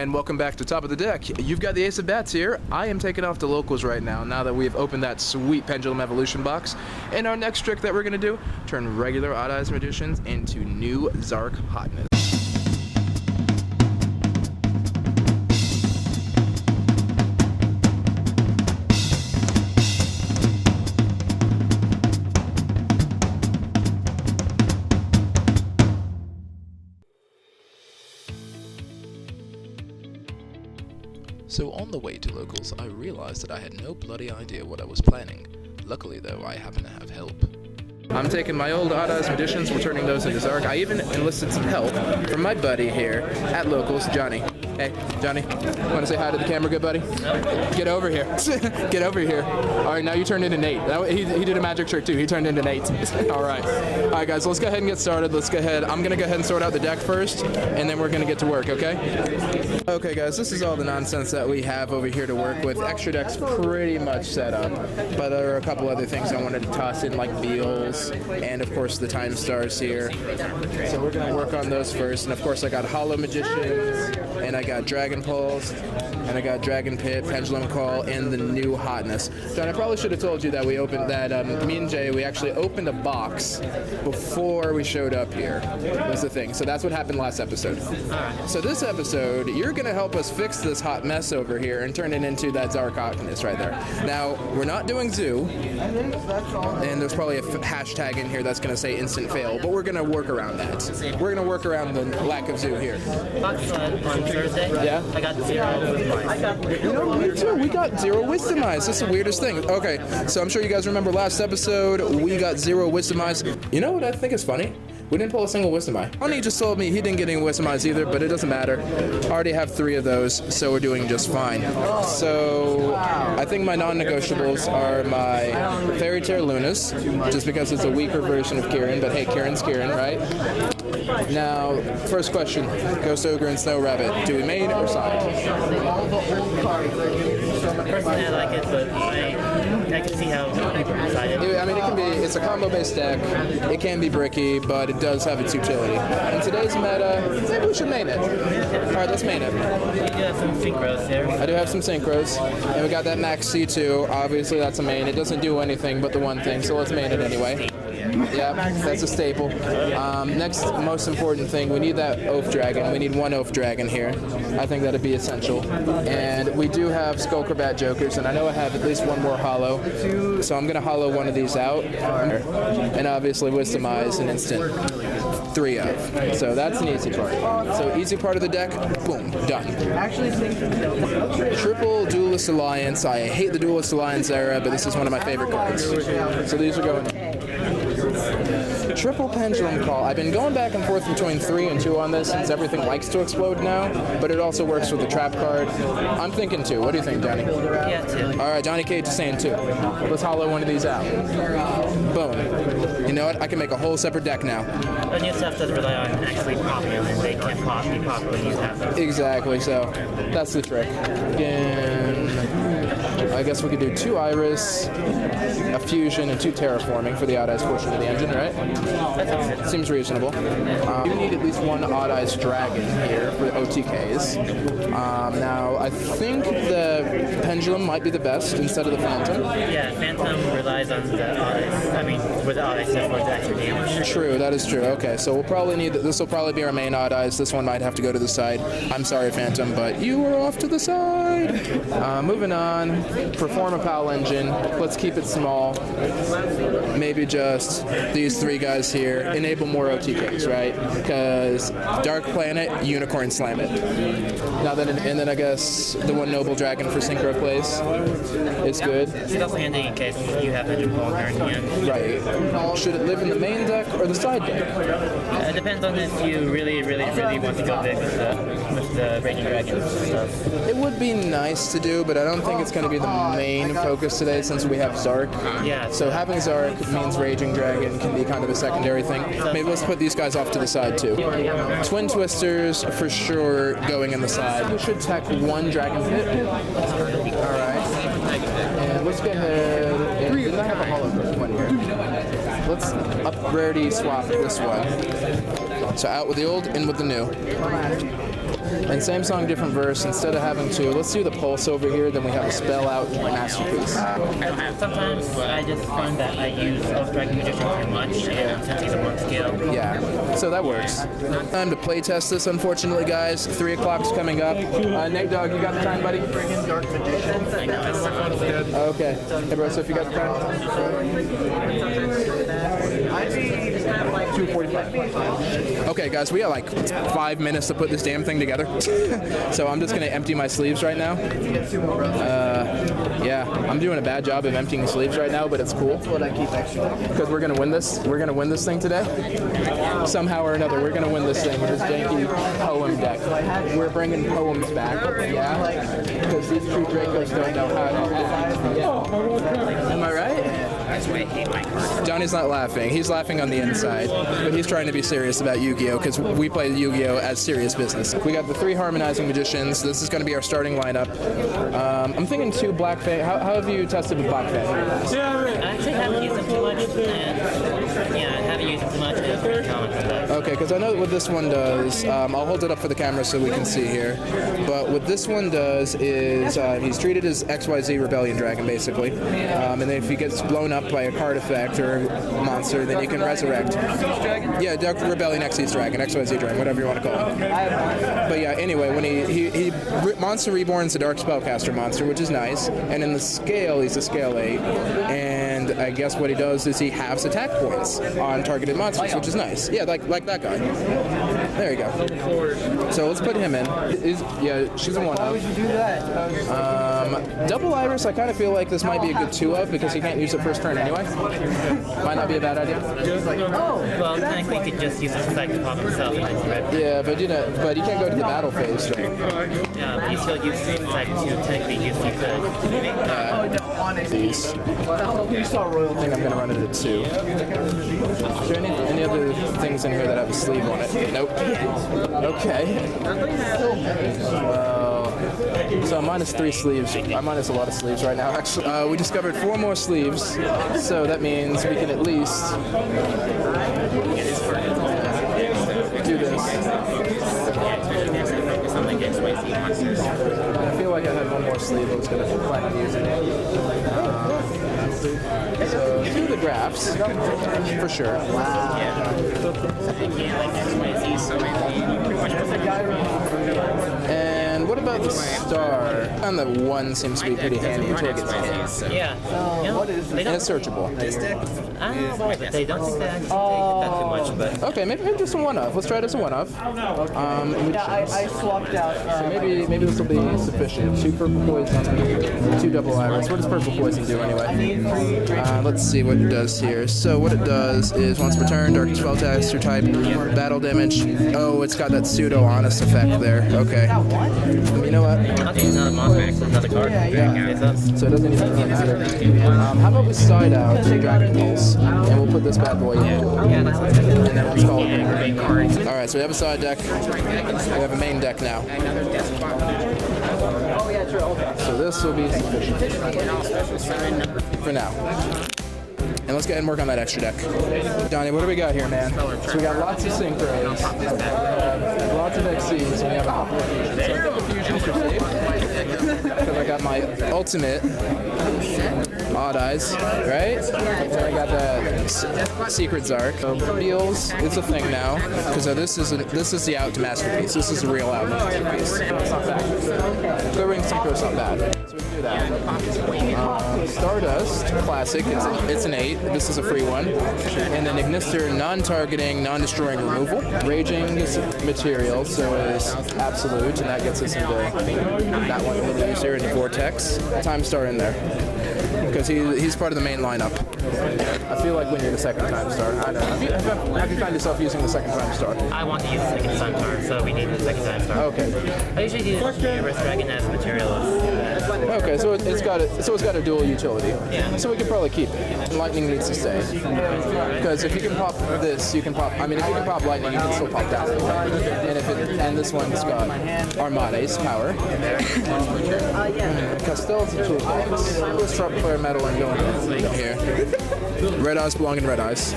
And welcome back to Top of the Deck. You've got the Ace of Bats here. I am taking off to locals right now that we've opened that sweet Pendulum Evolution box. And our next trick that we're going to do, turn regular Odd Eyes Magicians into new Zark hotness. So on the way to locals, I realized that I had no bloody idea what I was planning. Luckily though, I happen to have help. I'm taking my old Odd Eyes Magicians, we're turning those into Zark. I even enlisted some help from my buddy here at locals, Johnny. Hey, Johnny, want to say hi to the camera, good buddy? Get over here. Get over here. All right, now you turned into Nate. He did a magic trick too. He turned into Nate. All right, guys, let's go ahead and get started. I'm going to go ahead and sort out the deck first, and then we're going to get to work, okay? Okay, guys, this is all the nonsense that we have over here to work with. Extra deck's pretty much set up, but there are a couple other things I wanted to toss in, like Beals, and of course the Time Stars here. So we're going to work on those first, and of course I got Hollow Magicians, and I got Dragon Pulse, and I got Dragon Pit, Pendulum Call, and the new hotness. John, I probably should have told you that we opened that, me and Jay, we actually opened a box before we showed up here, was the thing. So that's what happened last episode. So this episode, you're going to help us fix this hot mess over here and turn it into that Zark hotness right there. Now, we're not doing Zoo, and there's probably a hashtag in here that's going to say instant fail, but we're going to work around that. We're going to work around the lack of Zoo here. On Thursday, yeah? I got 0 wisdom eyes. You know, me too. We got 0 wisdom eyes. That's the weirdest thing. Okay, so I'm sure you guys remember last episode, we got 0 wisdom eyes. You know what I think is funny? We didn't pull a single wisdom eye. Honey just told me he didn't get any wisdom eyes either, but it doesn't matter. I already have 3 of those, so we're doing just fine. So I think my non-negotiables are my Fairy Tale Lunas, just because it's a weaker version of Kieran, but hey, Kieran's Kieran, right? Now, first question, Ghost Ogre and Snow Rabbit, do we main or side? Personally, I like it, but I can see how people decide it. I mean, it's a combo-based deck. It can be bricky, but it does have its utility. In today's meta, maybe we should main it. All right, let's main it. You do have some synchros there. I do have some synchros, and we got that Max C2. Obviously, that's a main. It doesn't do anything but the one thing, so let's main it anyway. Yeah, that's a staple. Next most important thing, we need that Oath Dragon. We need 1 Oath Dragon here. I think that'd be essential. And we do have Skullcrabat Jokers, and I know I have at least 1 more hollow. So I'm going to hollow one of these out. And obviously Wisdom Eyes an instant 3 of. So that's an easy part. So easy part of the deck, boom, done. Triple Duelist Alliance. I hate the Duelist Alliance era, but this is one of my favorite cards. So these are going Triple Pendulum Call. I've been going back and forth between 3 and 2 on this since everything likes to explode now, but it also works with the trap card. I'm thinking 2. What do you think, Johnny? Yeah, 2. All right, Johnny Cage is saying 2. Let's hollow one of these out. Boom. You know what? I can make a whole separate deck now. But new stuff doesn't rely on actually popping them, and they can't be properly used after. Exactly, so that's the trick. Again, I guess we could do 2 Iris, a Fusion, and 2 Terraforming for the Odd Eyes portion of the engine, right? That sounds good. Seems reasonable. You need at least 1 Odd Eyes Dragon here for OTKs. Now, I think the Pendulum might be the best instead of the Phantom. Yeah, Phantom relies on the Odd Eyes. I mean, with the Odd Eyes stuff, with the extra damage. True, that is true. Okay, so we'll probably need, this will probably be our main Odd Eyes. This one might have to go to the side. I'm sorry, Phantom, but you are off to the side. Moving on, perform a PAL engine. Let's keep it small. Maybe just these 3 guys here. Enable more OTKs, right? Because Dark Planet, Unicorn Slam it. Now then, and then I guess the 1 Noble Dragon for Synchro plays is good. It's also handy in case you have to do Vulgar in the end. Right. Should it live in the main deck or the side deck? It depends on if you really want to go big with the Raging Dragons and stuff. It would be nice to do, but I don't think it's going to be the main focus today since we have Zark. Yeah. So having Zark means Raging Dragon can be kind of a secondary thing. Maybe let's put these guys off to the side too. Twin Twisters for sure going in the side. We should tech 1 Dragon Pit. Alright. And let's go ahead and did I have a hollow one here? Let's up rarity swap this one. So out with the old, in with the new. And same song, different verse. Instead of having to, let's do the pulse over here, then we have a spell out masterpiece. Sometimes I just find that I use Striking Magician too much and tend to use a one skill. Yeah, so that works. Time to play test this, unfortunately, guys. 3 o'clock's coming up. Nate Dogg, you got the time, buddy? Dark Magician. I know it's Okay. Hey, bro, so if you got the time? I'd be 2:45. Okay, guys, we got like 5 minutes to put this damn thing together. So I'm just going to empty my sleeves right now. Yeah, I'm doing a bad job of emptying sleeves right now, but it's cool. What I keep extra. Because we're gonna win this. We're gonna win this thing today. Somehow or another, we're gonna win this thing with this janky poem deck. We're bringing poems back. Yeah, because these true Dracos don't know how to act. Yeah. Am I right? That's why I hate my cards. Johnny's not laughing. He's laughing on the inside, but he's trying to be serious about Yu-Gi-Oh! Because we play Yu-Gi-Oh! As serious business. We got the 3 harmonizing magicians. This is going to be our starting lineup. I'm thinking 2 Black Fang. How have you tested with Black Fang? I actually haven't used them too much, and yeah, I haven't used them too much. It's pretty common for that. Okay, because I know what this one does. I'll hold it up for the camera so we can see here. But what this one does is he's treated as XYZ Rebellion Dragon, basically. And then if he gets blown up by a card effect or monster, then you can resurrect. Yeah, Rebellion XYZ Dragon, XYZ Dragon, whatever you want to call it. But yeah, anyway, when he Monster Reborn's a Dark Spellcaster monster, which is nice. And in the scale, he's a scale 8. And I guess what he does is he halves attack points on targeted monsters, which is nice. Yeah, like that guy. There you go. So let's put him in. Yeah, she's a 1-of. Why would you do that? Double Iris, I kind of feel like this might be a good 2-of because he can't use it first turn anyway. Might not be a bad idea. Well, technically, you could just use this effect to pop himself and it's red. Yeah, but you can't go to the battle phase. Right? Yeah, you still use this effect to technically use the These. You saw I royalty. think I'm gonna run it at 2. Is there any other things in here that have a sleeve on it? Nope. Okay. So I'm minus 3 sleeves. I'm minus a lot of sleeves right now, actually. We discovered 4 more sleeves, so that means we can at least do this. I feel like I had 1 more sleeve. I was going to plan on using it. So do the graphs, for sure. And what about the star? And the 1 seems to be pretty handy until it gets hit. So. Yeah. What is They And don't, it's searchable. I don't know, but they don't think they actually take that too much, but... Okay, maybe just a 1-of. Let's try it as a 1-of. I swapped out. Maybe this will be sufficient. 2 purple poison, 2 double iris. What does purple poison do anyway? Let's see what it does here. So what it does is once per turn, dark spellcaster type, battle damage. Oh, it's got that pseudo honest effect there. Okay. You know what? Okay, it's not a monster, it's another card. Yeah. So it doesn't even consider. How about we side out Dragon Pulse, and we'll put this bad boy in. Yeah, that's what I'm And then we'll call it. Alright, so we have a side deck. We have a main deck now. So this will be sufficient for now. And let's go ahead and work on that extra deck. Donnie, what do we got here, man? So we got lots of synchros, lots of XCs, and we have a couple of fusions. So I think the fusions are safe. Because I got my ultimate Odd Eyes, right? And I got the Secret Zark. So Reels is a thing now, because this is the out to masterpiece. This is a real out masterpiece. It's not bad. Go ring synchro's not bad. So we can do that. Stardust, classic. It's an 8. This is a free one. And then Ignister, non-targeting, non-destroying removal. Raging is material, so is absolute, and that gets us into that one a little easier in Vortex. Time Star in there. Because he's part of the main lineup. I feel like when you're the second time star. I don't know. Have you found yourself using the second time star? I want to use the second time star, so we need the second time star. Okay. I usually use Reverse Dragon as materialist. Okay, so it's got a dual utility. Yeah. So we can probably keep it. Lightning needs to stay. Because if you can pop this, you can pop. I mean, if you can pop lightning, you can still pop that. And this one's got Armade's power. Castell's a toolbox. Let's drop player metal and go in here. Red eyes belong in red eyes.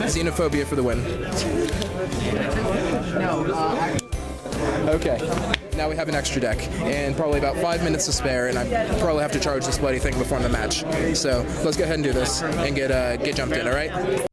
Xenophobia for the win. Okay. Now we have an extra deck, and probably about 5 minutes to spare, and I probably have to charge this bloody thing before the match. So let's go ahead and do this and get jumped in. All right.